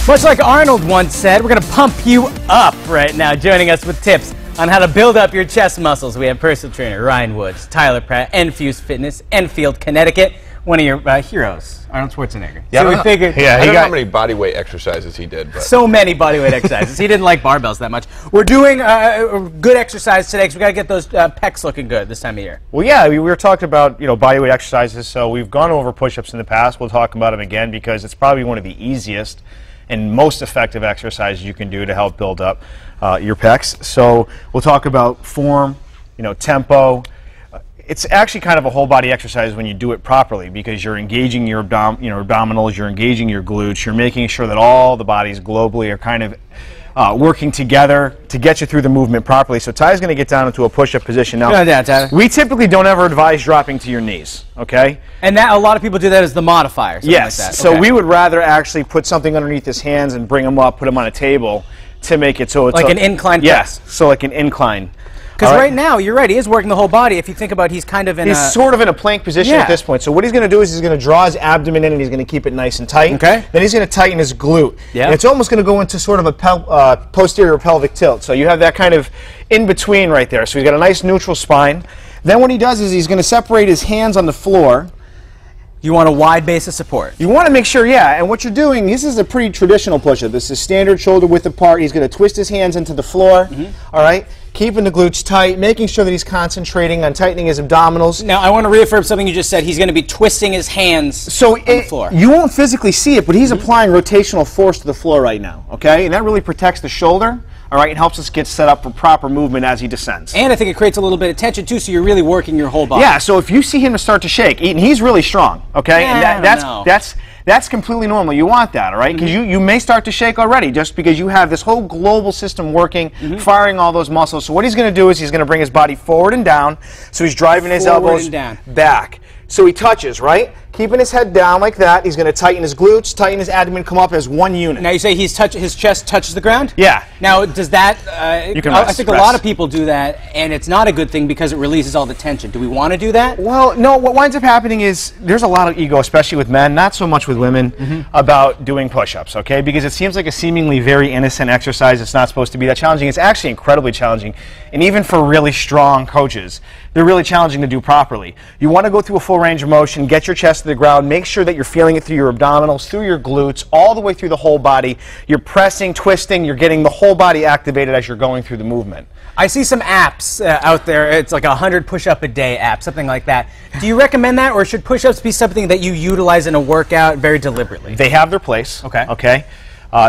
Much like Arnold once said, we're going to pump you up right now. Joining us with tips on how to build up your chest muscles, we have personal trainer Ryan Woods, Tyler Pratt, Enfuse Fitness, Enfield, Connecticut. One of your heroes, Arnold Schwarzenegger. Yeah, so we figured. Yeah, I don't know how many bodyweight exercises he did. But. So many bodyweight exercises. He didn't like barbells that much. We're doing a good exercise today because we got to get those pecs looking good this time of year. Well, yeah, we were talking about bodyweight exercises. So we've gone over push-ups in the past. We'll talk about them again because it's probably one of the easiest and most effective exercises you can do to help build up your pecs. So we'll talk about form, tempo. It's actually kind of a whole body exercise when you do it properly because you're engaging your abdominals, you're engaging your glutes, you're making sure that all the bodies globally are kind of working together to get you through the movement properly. So Ty's going to get down into a push-up position now. Go down, Tyler. We typically don't ever advise dropping to your knees, okay? And that a lot of people do that as the modifier. Yes. Like that. So we would rather actually put something underneath his hands and bring him up, put him on a table to make it so it's like an incline press. Yes. So like an incline. Because right now, you're right, he is working the whole body. If you think about it, he's kind of in he's sort of in a plank position at this point. So what he's going to do is he's going to draw his abdomen in and he's going to keep it nice and tight. Okay. Then he's going to tighten his glute. Yeah. And it's almost going to go into sort of a posterior pelvic tilt. So you have that kind of in between right there. So he's got a nice neutral spine. Then what he does is he's going to separate his hands on the floor. You want a wide base of support. You want to make sure, yeah, and what you're doing, this is a pretty traditional push-up. This is standard shoulder width apart. He's going to twist his hands into the floor, all right, keeping the glutes tight, making sure that he's concentrating on tightening his abdominals. Now, I want to reaffirm something you just said. He's going to be twisting his hands on the floor. You won't physically see it, but he's applying rotational force to the floor right now, okay? And that really protects the shoulder. All right, it helps us get set up for proper movement as he descends. And I think it creates a little bit of tension, too, so you're really working your whole body. Yeah, so if you see him start to shake, and he's really strong, okay? Yeah, and that's completely normal. You want that, all right? Because you may start to shake already just because you have this whole global system working, firing all those muscles. So what he's going to do is he's going to bring his body forward and down, so he's driving his elbows back. So he touches, right? Keeping his head down like that. He's going to tighten his glutes, tighten his abdomen, come up as one unit. Now you say his chest touches the ground? Yeah. Now does that, you can I think a lot of people do that, and it's not a good thing because it releases all the tension. Do we want to do that? Well, no, what winds up happening is there's a lot of ego, especially with men, not so much with women, about doing push-ups, okay? Because it seems like a seemingly very innocent exercise. It's not supposed to be that challenging. It's actually incredibly challenging. And even for really strong coaches, they're really challenging to do properly. You want to go through a full range of motion, get your chest to the ground, make sure that you're feeling it through your abdominals, through your glutes, all the way through the whole body. You're pressing, twisting, you're getting the whole body activated as you're going through the movement. I see some apps out there. It's like 100 push-up a day app, something like that. Do you recommend that, or should push-ups be something that you utilize in a workout very deliberately? They have their place. Okay.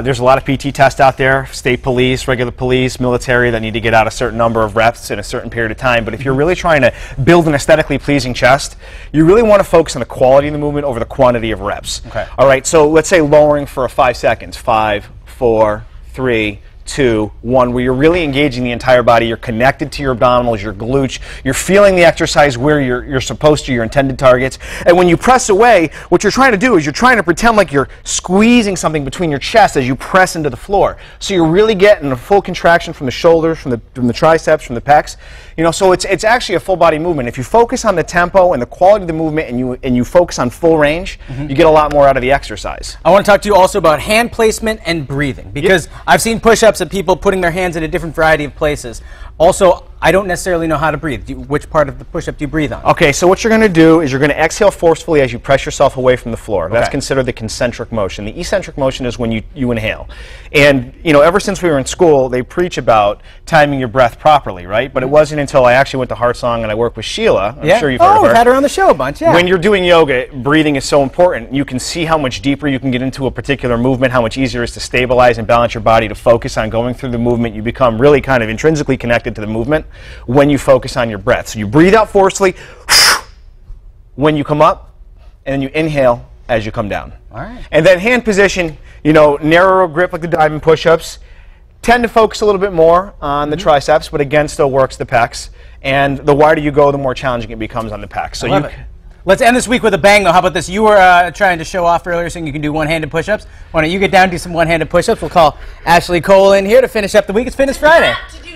There's a lot of PT tests out there, state police, regular police, military, that need to get out a certain number of reps in a certain period of time. But if you're really trying to build an aesthetically pleasing chest, you really want to focus on the quality of the movement over the quantity of reps. Okay. All right, so let's say lowering for 5 seconds. 5, 4, 3, 2, 1, where you're really engaging the entire body. You're connected to your abdominals, your glutes. You're feeling the exercise where you're supposed to, your intended targets. And when you press away, what you're trying to do is you're trying to pretend like you're squeezing something between your chest as you press into the floor. So you're really getting a full contraction from the shoulders, from the triceps, from the pecs. So it's actually a full body movement. If you focus on the tempo and the quality of the movement and you focus on full range, you get a lot more out of the exercise. I want to talk to you also about hand placement and breathing, because I've seen push-ups of people putting their hands in a different variety of places. Also, I don't necessarily know how to breathe. Which part of the push-up do you breathe on? Okay, so what you're going to do is you're going to exhale forcefully as you press yourself away from the floor. That's considered the concentric motion. The eccentric motion is when you inhale. And, ever since we were in school, they preach about timing your breath properly, right? But it wasn't until I actually went to Heart Song and I worked with Sheila. I'm sure you've heard of her. We've had her on the show a bunch, When you're doing yoga, breathing is so important. You can see how much deeper you can get into a particular movement, how much easier it is to stabilize and balance your body, to focus on going through the movement. You become really kind of intrinsically connected to the movement when you focus on your breath. So you breathe out forcefully when you come up, and then you inhale as you come down. All right. And then hand position, narrower grip like the diamond push-ups. Tend to focus a little bit more on the triceps, but again, still works the pecs. And the wider you go, the more challenging it becomes on the pecs. So Let's end this week with a bang, though. How about this? You were trying to show off earlier, saying you can do one-handed push-ups. Why don't you get down and do some one-handed push-ups? We'll call Ashley Cole in here to finish up the week. It's Fitness Friday.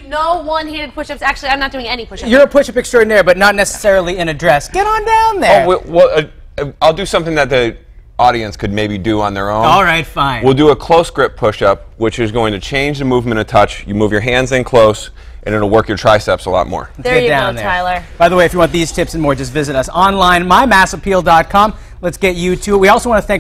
No one-handed push-ups. Actually, I'm not doing any push-ups. You're a push-up extraordinaire, but not necessarily in a dress. Get on down there. Well, I'll do something that the audience could maybe do on their own. All right, fine. We'll do a close grip push-up, which is going to change the movement of touch. You move your hands in close, and it'll work your triceps a lot more. There you down go, there. Tyler. By the way, if you want these tips and more, just visit us online, mymassappeal.com. Let's get you to it. We also want to thank